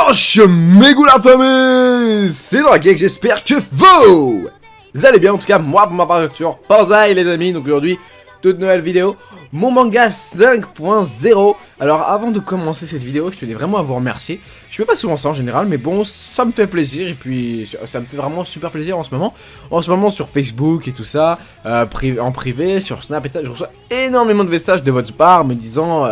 Yosh, Megou la famille, c'est Drake, j'espère que vous allez bien. En tout cas, moi pour ma part, toujours Banzai les amis. Donc aujourd'hui, toute nouvelle vidéo, mon manga 5.0. Alors avant de commencer cette vidéo, je tenais vraiment à vous remercier. Je fais pas souvent ça en général, mais bon, ça me fait plaisir. Et puis, ça me fait vraiment super plaisir en ce moment. En ce moment, sur Facebook et tout ça, en privé, sur Snap et tout ça, je reçois énormément de messages de votre part me disant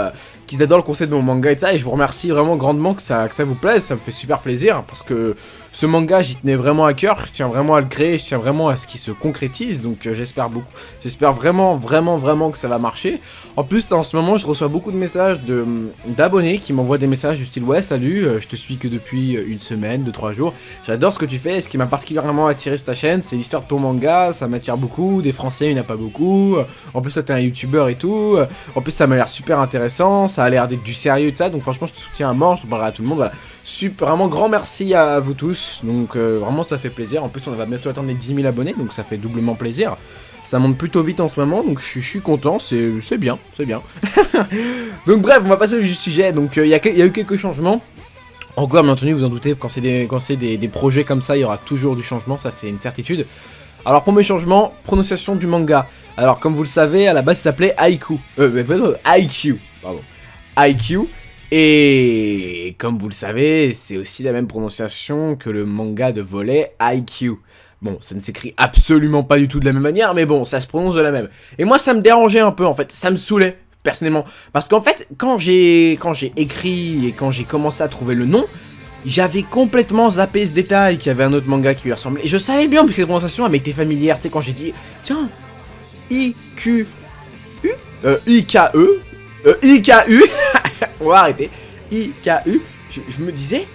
qu'ils adorent le concept de mon manga et tout ça. Et je vous remercie vraiment grandement que ça vous plaise. Ça me fait super plaisir parce que ce manga, j'y tenais vraiment à cœur. Je tiens vraiment à le créer. Je tiens vraiment à ce qu'il se concrétise. Donc j'espère beaucoup. J'espère vraiment que ça va marcher. En plus, en ce moment, je reçois beaucoup de messages d'abonnés qui m'envoient des messages du style ouais, salut, je te suis que depuis une semaine, 2-3 jours. J'adore ce que tu fais. Et ce qui m'a particulièrement attiré sur ta chaîne, c'est l'histoire de ton manga. Ça m'attire beaucoup. Des Français, il n'y en a pas beaucoup. En plus, toi, t'es un youtubeur et tout. En plus, ça m'a l'air super intéressant. Ça a l'air d'être du sérieux et tout ça. Donc, franchement, je te soutiens à mort. Je te parlerai à tout le monde. Voilà. Super, vraiment grand merci à vous tous. Donc, vraiment, ça fait plaisir. En plus, on va bientôt atteindre les 10 000 abonnés. Donc, ça fait doublement plaisir. Ça monte plutôt vite en ce moment, donc je suis content, c'est bien, c'est bien. Donc bref, on va passer au sujet. Donc il y a eu quelques changements. Encore, bien entendu, vous en doutez, quand c'est des projets comme ça, il y aura toujours du changement, ça c'est une certitude. Alors premier changement, prononciation du manga. Alors comme vous le savez, à la base ça s'appelait IQ. Pardon. IQ. Et comme vous le savez, c'est aussi la même prononciation que le manga de volley IQ. Bon, ça ne s'écrit absolument pas du tout de la même manière, mais bon, ça se prononce de la même. Et moi, ça me dérangeait un peu, en fait. Ça me saoulait, personnellement. Parce qu'en fait, quand j'ai écrit et quand j'ai commencé à trouver le nom, j'avais complètement zappé ce détail qu'il y avait un autre manga qui lui ressemblait. Et je savais bien, puisque cette prononciation, elle m'était familière. Tu sais, quand j'ai dit, tiens, I-Q-U, I-K-E, I-K-U, on va arrêter, I-K-U, je me disais...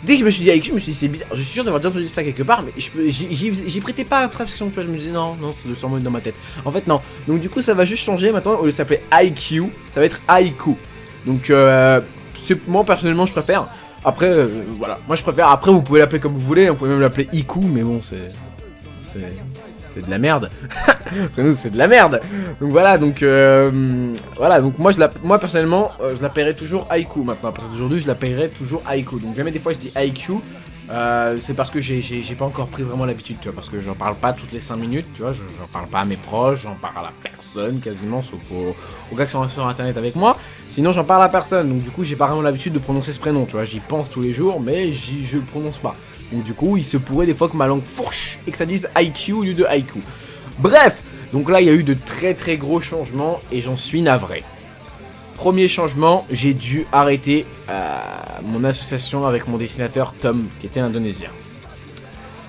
Dès que je me suis dit IQ, je me suis dit c'est bizarre, je suis sûr d'avoir déjà entendu ça quelque part, mais j'y prêtais pas attention, tu vois, je me disais non, ça doit sûrement être dans ma tête. En fait non, donc du coup ça va juste changer maintenant, au lieu de s'appeler IQ, ça va être IQ. Donc moi personnellement je préfère, après voilà, moi je préfère, après vous pouvez l'appeler comme vous voulez, vous pouvez même l'appeler IQ, mais bon c'est de la merde. Entre nous, c'est de la merde. Donc voilà, donc moi personnellement, je l'appellerai toujours Haiku maintenant. À partir d'aujourd'hui, je l'appellerai toujours Haiku. Donc jamais des fois je dis Haiku, c'est parce que j'ai pas encore pris vraiment l'habitude, tu vois, parce que j'en parle pas toutes les 5 minutes, tu vois, j'en parle pas à mes proches, j'en parle à personne quasiment, sauf aux gars qui sont sur internet avec moi. Sinon j'en parle à personne, donc du coup j'ai pas vraiment l'habitude de prononcer ce prénom, tu vois, j'y pense tous les jours, mais je le prononce pas. Donc du coup, il se pourrait des fois que ma langue fourche et que ça dise IQ au lieu de IQ. Bref, donc là, il y a eu de très gros changements et j'en suis navré. Premier changement, j'ai dû arrêter mon association avec mon dessinateur Tom, qui était indonésien.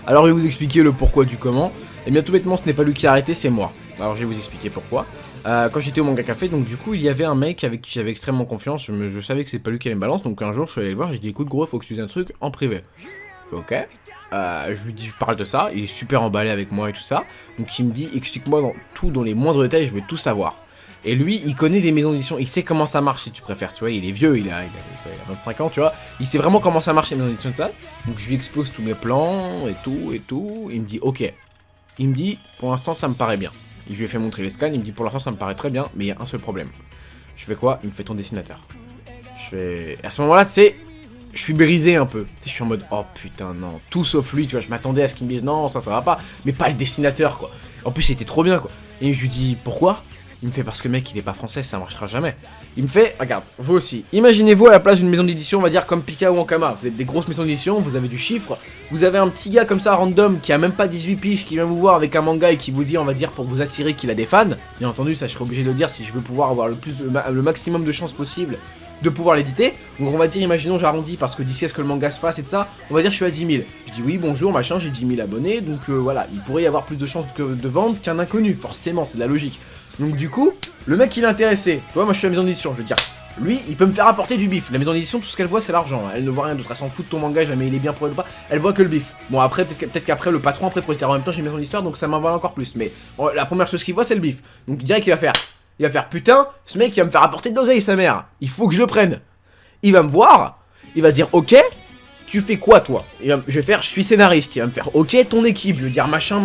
Alors, je vais vous expliquer le pourquoi du comment. Et bien tout bêtement, ce n'est pas lui qui a arrêté, c'est moi. Alors, je vais vous expliquer pourquoi. Quand j'étais au Manga Café, donc du coup, il y avait un mec avec qui j'avais extrêmement confiance. Je savais que c'est pas lui qui allait me balance, donc un jour, je suis allé le voir, j'ai dit écoute gros, faut que je te dise un truc en privé. Ok, je lui dis, je parle de ça, il est super emballé avec moi et tout ça. Donc il me dit, explique-moi dans les moindres détails, je veux tout savoir. Et lui, il connaît des maisons d'édition, il sait comment ça marche si tu préfères, tu vois, il est vieux, il a 25 ans, tu vois. Il sait vraiment comment ça marche les maisons d'édition et tout ça. Donc je lui expose tous mes plans et tout, il me dit, ok. Il me dit, pour l'instant ça me paraît bien. Et je lui ai fait montrer les scans, il me dit, pour l'instant ça me paraît très bien, mais il y a un seul problème. Je fais quoi? Il me fait ton dessinateur. À ce moment-là, tu sais... Je suis brisé un peu, je suis en mode oh putain non, tout sauf lui, tu vois, je m'attendais à ce qu'il me dise non, ça va pas, mais pas le dessinateur quoi. En plus c'était trop bien quoi. Et je lui dis pourquoi? Il me fait parce que le mec il est pas français, ça marchera jamais. Il me fait, regarde, vous aussi, imaginez-vous à la place d'une maison d'édition, on va dire comme Pika ou Ankama, vous êtes des grosses maisons d'édition, vous avez du chiffre, vous avez un petit gars comme ça random qui a même pas 18 piges qui vient vous voir avec un manga et qui vous dit on va dire pour vous attirer qu'il a des fans. Bien entendu ça je serais obligé de le dire si je veux pouvoir avoir le maximum de chances possible de pouvoir l'éditer. Donc on va dire, imaginons j'arrondis parce que d'ici à ce que le manga se fasse et de ça, on va dire je suis à 10 000. Je dis oui bonjour machin, j'ai 10 000 abonnés, donc voilà, il pourrait y avoir plus de chances de vendre qu'un inconnu, forcément, c'est de la logique. Donc du coup, le mec il est intéressé, tu vois, moi je suis à la maison d'édition, je veux dire, lui il peut me faire apporter du bif. La maison d'édition, tout ce qu'elle voit c'est l'argent, elle ne voit rien d'autre, elle s'en fout de ton manga, jamais il est bien pour elle ou pas, elle voit que le bif. Bon après, peut-être qu'après le patron après pourrait se dire en même temps j'ai une maison d'histoire donc ça m'en va encore plus, mais bon, la première chose qu'il voit c'est le bif. Donc direct il va faire putain, ce mec il va me faire apporter de l'oseille sa mère, il faut que je le prenne. Il va me voir, il va dire ok, tu fais quoi toi? Je vais faire je suis scénariste, il va me faire ok ton équipe, je vais dire machin,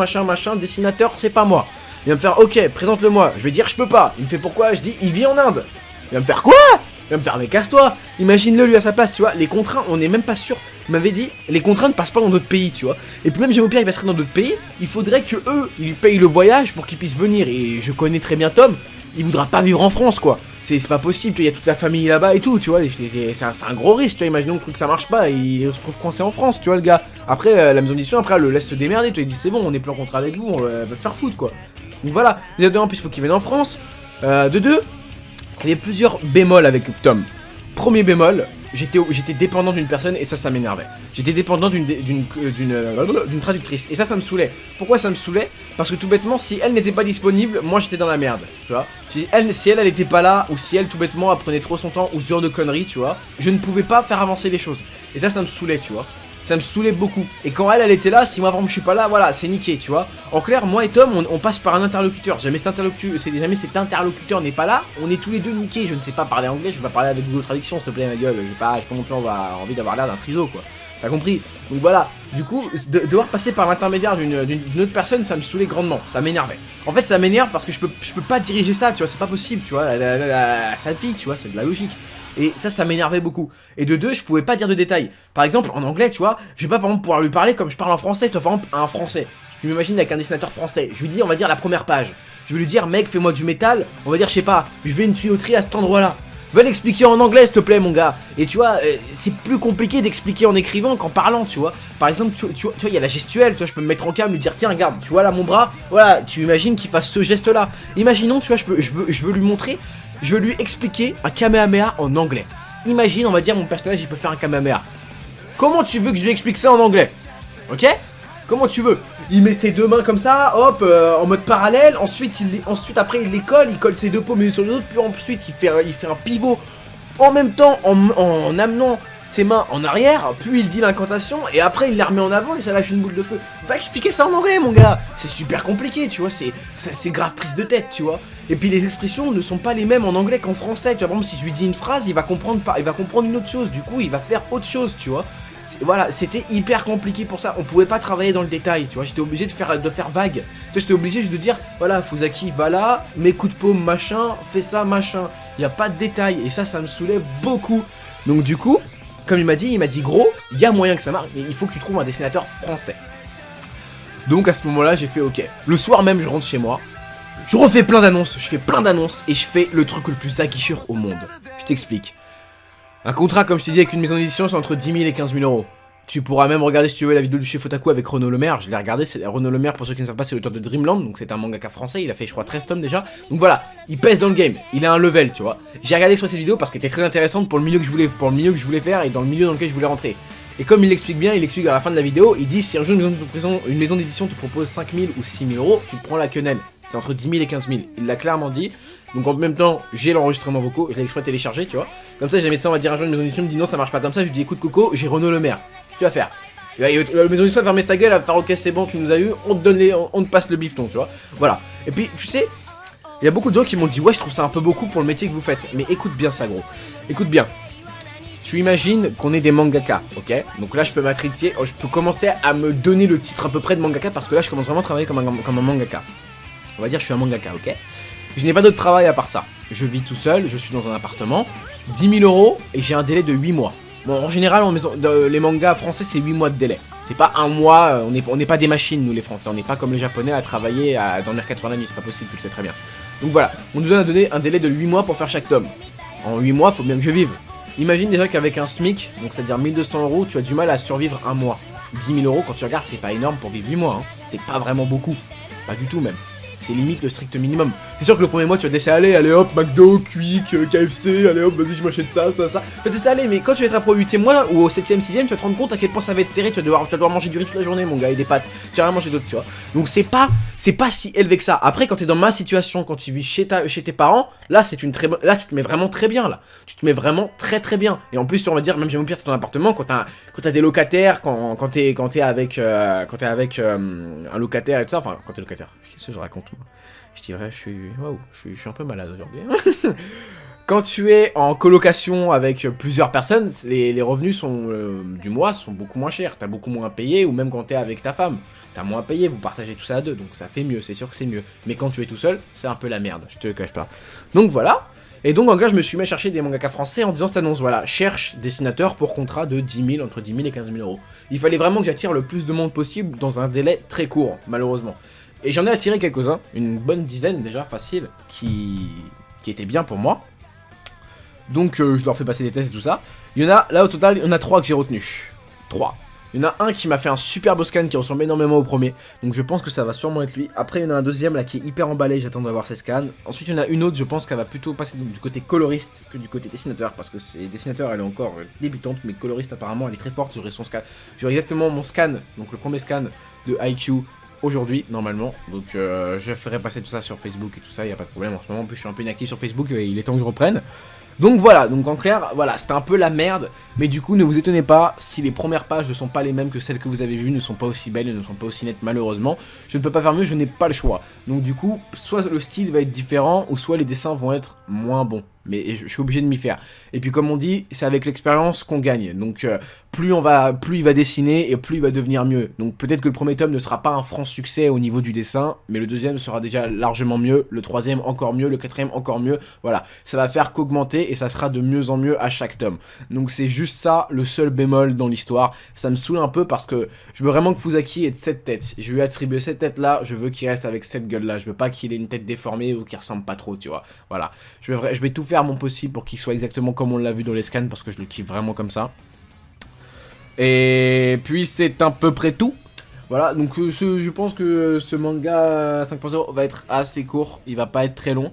dessinateur c'est pas moi. Il va me faire ok, présente-le moi, je vais dire je peux pas, il me fait pourquoi, je dis il vit en Inde. Il va me faire quoi? Il va me faire, mais casse-toi. Imagine-le lui à sa place, tu vois. Les contrats, on n'est même pas sûr. Il m'avait dit, les contrats ne passent pas dans d'autres pays, tu vois. Et puis même Gémopierre, il passerait dans d'autres pays. Il faudrait que eux, ils payent le voyage pour qu'ils puissent venir. Et je connais très bien Tom. Il voudra pas vivre en France, quoi. C'est pas possible, tu vois. Il y a toute la famille là-bas et tout, tu vois. C'est un gros risque, tu vois. Imaginons que ça marche pas. Il se trouve coincé en France, tu vois, le gars. Après, la maison d'édition, après, elle le laisse se démerder. Tu vois, il dit, c'est bon, on est plus en contrat avec vous, on va te faire foutre, quoi. Donc voilà. Déjà, en plus, il faut qu'il vienne en France. De deux, il y a plusieurs bémols avec Tom. Premier bémol, j'étais dépendant d'une personne et ça m'énervait. J'étais dépendant d'une traductrice et ça me saoulait. Pourquoi ça me saoulait? Parce que tout bêtement, si elle n'était pas disponible, moi j'étais dans la merde, tu vois. Si elle était pas là, ou si elle tout bêtement elle prenait trop son temps, ou ce genre de conneries, tu vois, je ne pouvais pas faire avancer les choses. Et ça me saoulait, tu vois. Ça me saoulait beaucoup. Et quand elle était là, si moi par exemple je suis pas là, voilà, c'est niqué, tu vois. En clair, moi et Tom, on passe par un interlocuteur. Jamais cet interlocuteur n'est pas là, on est tous les deux niqués. Je ne sais pas parler anglais, je vais pas parler avec Google Traduction, s'il te plaît, ma gueule. J'ai pas non plus envie d'avoir l'air d'un triso, quoi. T'as compris? Donc voilà. Du coup, devoir passer par l'intermédiaire d'une autre personne, ça me saoulait grandement. Ça m'énervait. En fait, ça m'énerve parce que je peux pas diriger ça, tu vois, c'est pas possible, tu vois. Sa vie, tu vois, c'est de la logique. Et ça m'énervait beaucoup. Et de deux, je pouvais pas dire de détails. Par exemple, en anglais, tu vois, je vais pas par exemple pouvoir lui parler comme je parle en français, toi par exemple, à un français. Je m'imagine avec un dessinateur français. Je lui dis, on va dire la première page. Je vais lui dire, mec, fais-moi du métal. On va dire, je sais pas, je vais une tuyauterie à cet endroit-là. Va l'expliquer en anglais, s'il te plaît, mon gars. Et tu vois, c'est plus compliqué d'expliquer en écrivant qu'en parlant, tu vois. Par exemple, tu vois, il y a la gestuelle, tu vois, je peux me mettre en cam, lui dire, tiens, regarde, tu vois là mon bras, voilà, tu imagines qu'il fasse ce geste-là. Imaginons, tu vois, je veux lui montrer, je veux lui expliquer un Kamehameha en anglais. Imagine, on va dire, mon personnage, il peut faire un Kamehameha. Comment tu veux que je lui explique ça en anglais? Ok? Comment tu veux? Il met ses deux mains comme ça, hop, en mode parallèle. Ensuite après, il colle ses deux paumes sur les autres. Puis ensuite, il fait un pivot en même temps en amenant ses mains en arrière. Puis il dit l'incantation et après, il les remet en avant et ça lâche une boule de feu. Va expliquer ça en anglais, mon gars. C'est super compliqué, tu vois. C'est grave prise de tête, tu vois. Et puis les expressions ne sont pas les mêmes en anglais qu'en français. Tu vois, par exemple, si je lui dis une phrase, il va comprendre une autre chose. Du coup, il va faire autre chose, tu vois. Voilà, c'était hyper compliqué pour ça. On pouvait pas travailler dans le détail, tu vois. J'étais obligé de faire vague. Tu vois, j'étais obligé de dire, voilà, Fusaki, va là, mes coups de paume, machin, fais ça, machin. Il y a pas de détail. Et ça me saoulait beaucoup. Donc du coup, comme il m'a dit, gros, il y a moyen que ça marche, mais il faut que tu trouves un dessinateur français. Donc à ce moment-là, j'ai fait ok. Le soir même, je rentre chez moi. Je refais plein d'annonces, et je fais le truc le plus aguicheur au monde. Je t'explique. Un contrat, comme je t'ai dit, avec une maison d'édition, c'est entre 10 000 et 15 000 euros. Tu pourras même regarder, si tu veux, la vidéo du chef Otaku avec Renaud Lemaire. Je l'ai regardé, c'est Renaud Lemaire, pour ceux qui ne savent pas, c'est l'auteur de Dreamland, donc c'est un mangaka français, il a fait, je crois, 13 tomes déjà. Donc voilà, il pèse dans le game, il a un level, tu vois. J'ai regardé sur cette vidéo parce qu'elle était très intéressante pour le milieu que je voulais faire et dans le milieu dans lequel je voulais rentrer. Et comme il l'explique bien, il explique à la fin de la vidéo, il dit si un jour une maison d'édition te propose 5 000 ou 6 000 euros, tu prends la quenelle. C'est entre 10 000 et 15 000. Il l'a clairement dit. Donc en même temps, j'ai l'enregistrement vocaux, je l'ai exprès téléchargé, tu vois. Comme ça, j'ai mis ça, on va dire un jour une maison d'édition me dit non, ça marche pas comme ça. Je lui dis écoute Coco, j'ai Renaud Lemaire. Qu'est-ce que tu vas faire? La maison d'édition va fermer sa gueule, elle va faire ok, c'est bon, tu nous as eu, on te passe le bifton, tu vois. Voilà. Et puis, tu sais, il y a beaucoup de gens qui m'ont dit ouais, je trouve ça un peu beaucoup pour le métier que vous faites. Mais écoute bien ça, gros. Écoute bien. Tu imagines qu'on est des mangaka, ok? Donc là, je peux m'attribuer, je peux commencer à me donner le titre à peu près de mangaka parce que là, je commence vraiment à travailler comme un mangaka. On va dire, je suis un mangaka, ok? Je n'ai pas d'autre travail à part ça. Je vis tout seul, je suis dans un appartement, 10 000 euros et j'ai un délai de 8 mois. Bon, en général, les mangas français, c'est 8 mois de délai. C'est pas un mois, on n'est pas des machines, nous les Français. On n'est pas comme les Japonais à travailler, à dormir 80 la nuit, c'est pas possible, tu le sais très bien. Donc voilà, on nous a donné un délai de 8 mois pour faire chaque tome. En 8 mois, faut bien que je vive. Imagine déjà qu'avec un SMIC, donc c'est-à-dire 1200 euros, tu as du mal à survivre un mois. 10 000 euros, quand tu regardes, c'est pas énorme pour vivre 8 mois, hein. C'est pas vraiment beaucoup. Pas du tout même. C'est limite le strict minimum. C'est sûr que le premier mois tu vas te laisser aller, allez hop, McDo, Quick, KFC, allez hop, vas-y je m'achète ça. Tu vas te laisser aller, mais quand tu vas être après au 8ème mois ou au 7ème, 6ème, tu vas te rendre compte à quel point ça va être serré, tu vas devoir manger du riz toute la journée mon gars et des pâtes. Tu vas rien manger d'autre, tu vois. Donc c'est pas si élevé que ça. Après quand t'es dans ma situation, quand tu vis chez tes parents, là c'est une très bonne. Là tu te mets vraiment très bien là. Tu te mets vraiment très bien. Et en plus on va dire, même j'aime au pire t'es dans ton appartement, quand t'as des locataires, quand t'es avec un locataire et tout ça, enfin quand t'es locataire, qu'est-ce que je raconte moi? Je dirais, je suis un peu malade aujourd'hui. Quand tu es en colocation avec plusieurs personnes, les revenus du mois sont beaucoup moins chers. T'as beaucoup moins payé, ou même quand t'es avec ta femme, t'as moins payé, vous partagez tout ça à deux, donc ça fait mieux, c'est sûr que c'est mieux. Mais quand tu es tout seul, c'est un peu la merde, je te le cache pas. Donc voilà, Et donc en là je me suis mis à chercher des mangaka français en disant cette annonce, voilà, cherche dessinateur pour contrat de 10 000, entre 10 000 et 15 000 euros. Il fallait vraiment que j'attire le plus de monde possible dans un délai très court, malheureusement. Et j'en ai attiré quelques-uns, une bonne dizaine déjà, facile, qui étaient bien pour moi. Donc je leur fais passer des tests et tout ça. Il y en a, là au total, il y en a 3 que j'ai retenu. 3. Il y en a un qui m'a fait un superbe scan qui ressemble énormément au premier. Donc je pense que ça va sûrement être lui. Après il y en a un deuxième là qui est hyper emballé, j'attends d'avoir ses scans. Ensuite il y en a une autre, je pense qu'elle va plutôt passer du côté coloriste que du côté dessinateur. Parce que c'est dessinateur, elle est encore débutante, mais coloriste apparemment elle est très forte, j'aurai son scan. J'aurai exactement mon scan, donc le premier scan de IQ aujourd'hui normalement. Donc je ferai passer tout ça sur Facebook et tout ça, il n'y a pas de problème en ce moment. En plus je suis un peu inactif sur Facebook et il est temps que je reprenne. Donc voilà, donc en clair, voilà, c'était un peu la merde, mais du coup ne vous étonnez pas si les premières pages ne sont pas les mêmes que celles que vous avez vues, ne sont pas aussi belles et ne sont pas aussi nettes malheureusement. Je ne peux pas faire mieux, je n'ai pas le choix. Donc du coup, soit le style va être différent, ou soit les dessins vont être moins bons. Mais je suis obligé de m'y faire. Et puis comme on dit, c'est avec l'expérience qu'on gagne. Donc plus il va dessiner et plus il va devenir mieux. Donc peut-être que le premier tome ne sera pas un franc succès au niveau du dessin, mais le deuxième sera déjà largement mieux, le troisième encore mieux, le quatrième encore mieux. Voilà, ça va faire qu'augmenter et ça sera de mieux en mieux à chaque tome. Donc c'est juste ça le seul bémol dans l'histoire. Ça me saoule un peu parce que je veux vraiment que Fusaki ait cette tête. Je lui ai attribué cette tête là, je veux qu'il reste avec cette gueule là. Je veux pas qu'il ait une tête déformée ou qu'il ressemble pas trop, tu vois. Voilà, je vais tout faire mon possible pour qu'il soit exactement comme on l'a vu dans les scans parce que je le kiffe vraiment comme ça. Et puis c'est à peu près tout. Voilà, donc je pense que ce manga 5.0 va être assez court, il va pas être très long.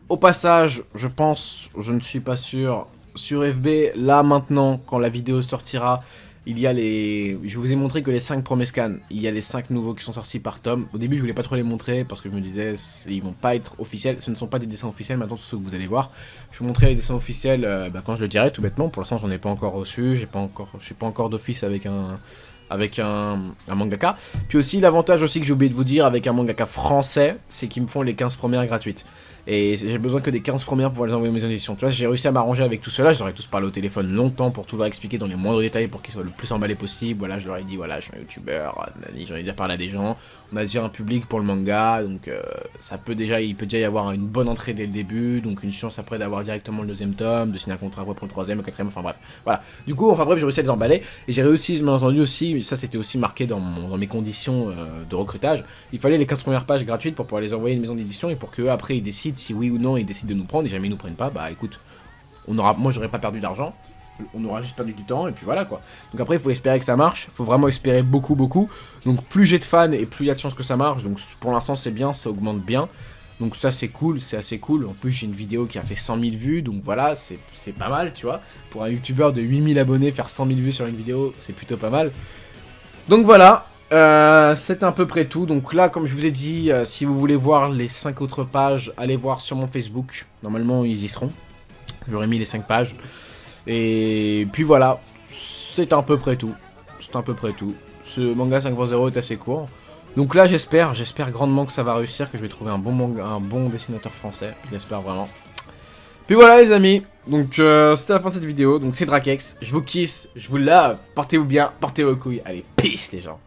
Au passage, je pense, je ne suis pas sûr, sur FB, là maintenant, quand la vidéo sortira, il y a les... Je vous ai montré que les 5 premiers scans, il y a les 5 nouveaux qui sont sortis par tome. Au début, je voulais pas trop les montrer parce que je me disais, ils vont pas être officiels. Ce ne sont pas des dessins officiels, maintenant, tous ceux que vous allez voir. Je vais vous montrer les dessins officiels quand je le dirai, tout bêtement. Pour l'instant, j'en ai pas encore reçu, je suis pas encore d'office avec un mangaka. Puis aussi, l'avantage aussi que j'ai oublié de vous dire avec un mangaka français, c'est qu'ils me font les 15 premières gratuites. Et j'ai besoin que des 15 premières pour les envoyer aux maisons d'édition. Tu vois, j'ai réussi à m'arranger avec tout cela. Je leur ai tous parlé au téléphone longtemps pour tout leur expliquer dans les moindres détails pour qu'ils soient le plus emballés possible. Voilà, je leur ai dit, voilà, je suis un youtubeur. J'en ai déjà parlé à des gens. On a déjà un public pour le manga. Donc, il peut déjà y avoir une bonne entrée dès le début. Donc, une chance après d'avoir directement le deuxième tome, de signer un contrat après pour le troisième, le quatrième, enfin bref. Voilà. Du coup, enfin bref, j'ai réussi à les emballer. Et j'ai réussi, bien entendu aussi, ça c'était aussi marqué dans mes conditions de recrutage. Il fallait les 15 premières pages gratuites pour pouvoir les envoyer à une maison d'édition et pour qu'eux, après, ils décident si oui ou non ils décident de nous prendre, et jamais ils nous prennent pas, bah écoute, moi j'aurais pas perdu d'argent, on aura juste perdu du temps, et puis voilà quoi. Donc après il faut espérer que ça marche, faut vraiment espérer beaucoup, donc plus j'ai de fans et plus il y a de chances que ça marche, donc pour l'instant c'est bien, ça augmente bien, donc ça c'est cool, c'est assez cool, en plus j'ai une vidéo qui a fait 100 000 vues, donc voilà, c'est pas mal, tu vois, pour un youtubeur de 8000 abonnés, faire 100 000 vues sur une vidéo, c'est plutôt pas mal, donc voilà. C'est à peu près tout, donc là comme je vous ai dit, si vous voulez voir les 5 autres pages, allez voir sur mon Facebook, normalement ils y seront, j'aurais mis les 5 pages, et puis voilà, c'est à peu près tout, ce manga 5.0 est assez court, donc là j'espère grandement que ça va réussir, que je vais trouver un bon dessinateur français, je l'espère vraiment. Puis voilà les amis, donc c'était la fin de cette vidéo, donc c'est Drakex, je vous kiss, je vous love, portez-vous bien, portez vos couilles, allez peace les gens.